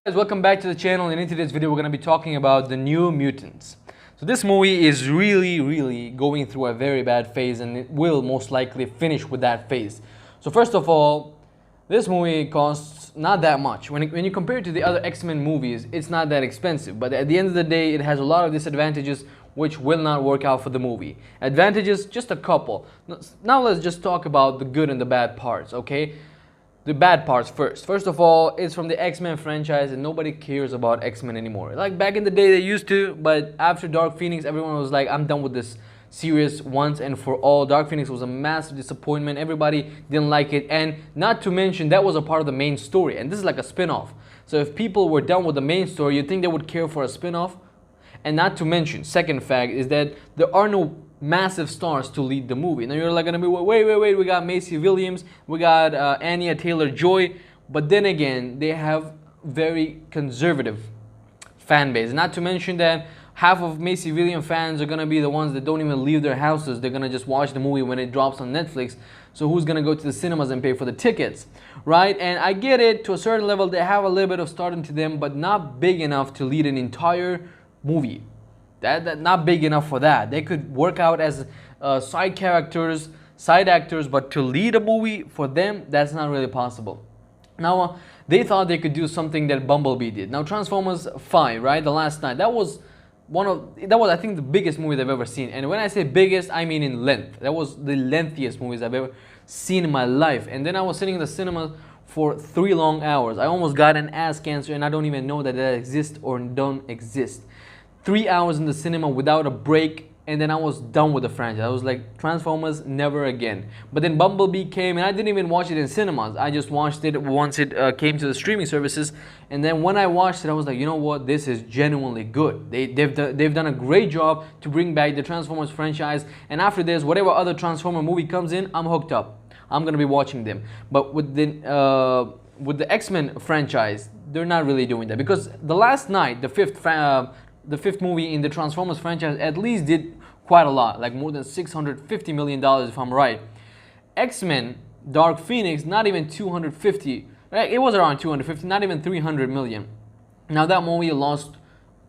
Guys, welcome back to the channel, and in today's video we're going to be talking about the New Mutants. So this movie is really going through a very bad phase, and it will most likely finish with that phase. So first of all, this movie costs not that much. When you compare it to the other X-Men movies, it's not that expensive, but at the end of the day it has a lot of disadvantages which will not work out for the movie. Advantages, just a couple. Now let's just talk about the good and the bad parts, okay? The bad parts first. First of all, it's from the X-Men franchise and nobody cares about X-Men anymore. Like back in the day they used to, but after Dark Phoenix everyone was like, I'm done with this series once and for all. Dark Phoenix was a massive disappointment. Everybody didn't like it, and not to mention that was a part of the main story, and this is like a spin-off. So if people were done with the main story, you'd think they would care for a spin-off. And not to mention, second fact is that there are no massive stars to lead the movie. Now you're like gonna be, wait, we got Macy Williams, we got Anya Taylor-Joy, but then again, they have very conservative fan base. Not to mention that half of Macy Williams fans are gonna be the ones that don't even leave their houses. They're gonna just watch the movie when it drops on Netflix. So who's gonna go to the cinemas and pay for the tickets, right? And I get it, to a certain level, they have a little bit of stardom to them, but not big enough to lead an entire movie. That not big enough for that. They could work out as side characters, side actors, but to lead a movie for them, that's not really possible. Now they thought they could do something that Bumblebee did. Now Transformers 5, right? The Last Night. That was I think the biggest movie I've ever seen. And when I say biggest, I mean in length. That was the lengthiest movies I've ever seen in my life. And then I was sitting in the cinema for 3 long hours. I almost got an ass cancer, and I don't even know that exists or don't exist. 3 hours in the cinema without a break, and then I was done with the franchise. I was like, Transformers, never again. But then Bumblebee came, and I didn't even watch it in cinemas. I just watched it once it came to the streaming services. And then when I watched it, I was like, you know what? This is genuinely good. They've done a great job to bring back the Transformers franchise. And after this, whatever other Transformer movie comes in, I'm hooked up. I'm gonna be watching them. But with the X-Men franchise, they're not really doing that, because The Last Night, the fifth movie in the Transformers franchise, at least did quite a lot, like more than $650 million if I'm right. X-Men Dark Phoenix, not even 250, right? It was around 250, not even 300 million. Now that movie lost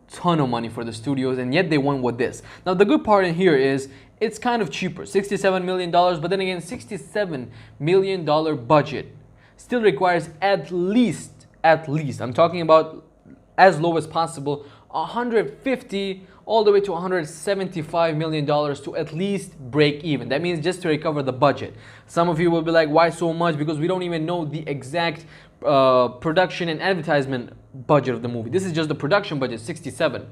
a ton of money for the studios, and yet they went with this. Now the good part in here is it's kind of cheaper, $67 million, but then again, $67 million budget still requires at least, I'm talking about as low as possible, 150 all the way to $175 million to at least break even. That means just to recover the budget. Some of you will be like, why so much? Because we don't even know the exact production and advertisement budget of the movie. This is just the production budget, 67.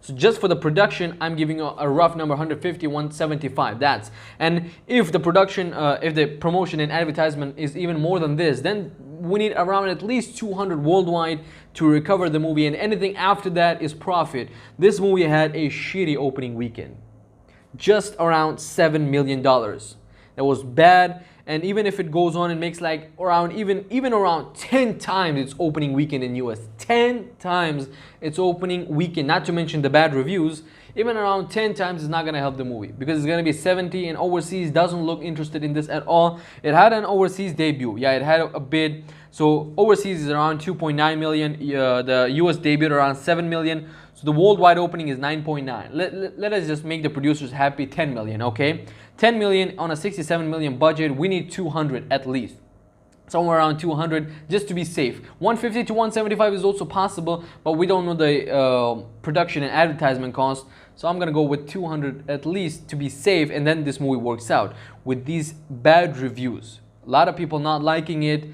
So just for the production, I'm giving you a rough number, 150, 175. That's, and if the production, if the promotion and advertisement is even more than this, then we need around at least 200 worldwide to recover the movie, and anything after that is profit. This movie had a shitty opening weekend, just around $7 million. That was bad. And even if it goes on and makes like around even around 10 times its opening weekend in US, 10 times its opening weekend, not to mention the bad reviews, even around 10 times is not going to help the movie, because it's going to be 70, and overseas doesn't look interested in this at all. It had an overseas debut. Yeah, it had a bid. So overseas is around 2.9 million. The US debuted around 7 million. So the worldwide opening is 9.9. Let us just make the producers happy, 10 million, okay? 10 million on a 67 million budget. We need 200 at least. Somewhere around 200 just to be safe. 150 to 175 is also possible, but we don't know the production and advertisement cost. So I'm gonna go with 200 at least to be safe, and then this movie works out. With these bad reviews, a lot of people not liking it,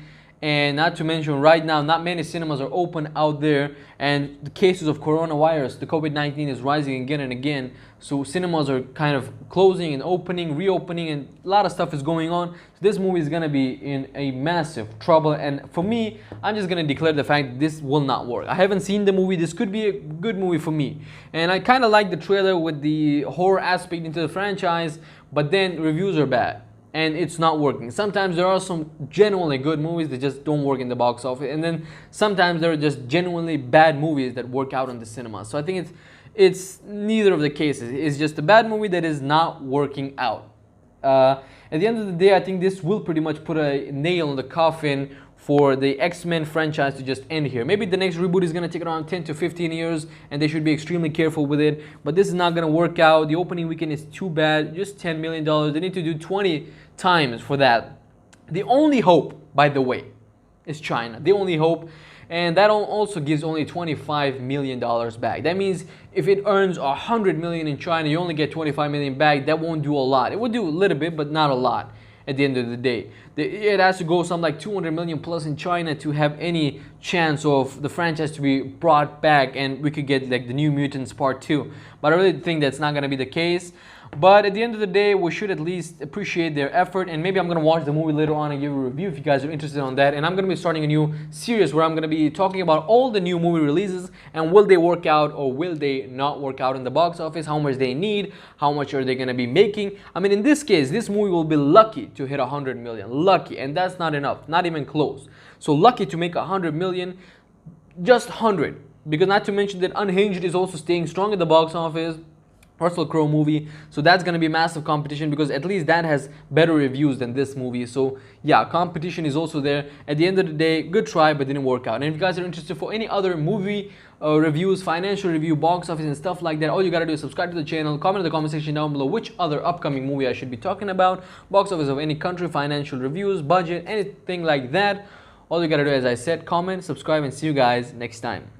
and not to mention right now not many cinemas are open out there, and the cases of coronavirus, the COVID-19, is rising again and again. So cinemas are kind of closing and opening, reopening, and a lot of stuff is going on. So this movie is gonna be in a massive trouble, and for me, I'm just gonna declare the fact this will not work. I haven't seen the movie. This could be a good movie for me, and I kind of like the trailer with the horror aspect into the franchise, but then reviews are bad and it's not working. Sometimes there are some genuinely good movies that just don't work in the box office, and then sometimes there are just genuinely bad movies that work out on the cinema. So I think it's neither of the cases. It's just a bad movie that is not working out. At the end of the day, I think this will pretty much put a nail in the coffin for the X-Men franchise to just end here. Maybe the next reboot is going to take around 10 to 15 years and they should be extremely careful with it. But this is not going to work out. The opening weekend is too bad. Just $10 million. They need to do 20 times for that. The only hope, by the way, is China. The only hope. And that also gives only $25 million back. That means if it earns $100 million in China, you only get $25 million back. That won't do a lot. It would do a little bit, but not a lot. At the end of the day, it has to go something like 200 million plus in China to have any chance of the franchise to be brought back and we could get like the New Mutants Part 2. But I really think that's not going to be the case. But at the end of the day, we should at least appreciate their effort, and maybe I'm going to watch the movie later on and give a review if you guys are interested on that. And I'm going to be starting a new series where I'm going to be talking about all the new movie releases and will they work out or will they not work out in the box office, how much they need, how much are they going to be making. I mean, in this case, this movie will be lucky to hit 100 million. Lucky, and that's not enough, not even close. So lucky to make 100 million, just 100. Because not to mention that Unhinged is also staying strong at the box office. Russell Crowe movie, so that's going to be massive competition because at least that has better reviews than this movie. So yeah, competition is also there. At the end of the day, good try but didn't work out. And if you guys are interested for any other movie reviews, financial review, box office and stuff like that, all you gotta do is subscribe to the channel, comment in the comment section down below which other upcoming movie I should be talking about, box office of any country, financial reviews, budget, anything like that. All you gotta do, as I said, comment, subscribe, and see you guys next time.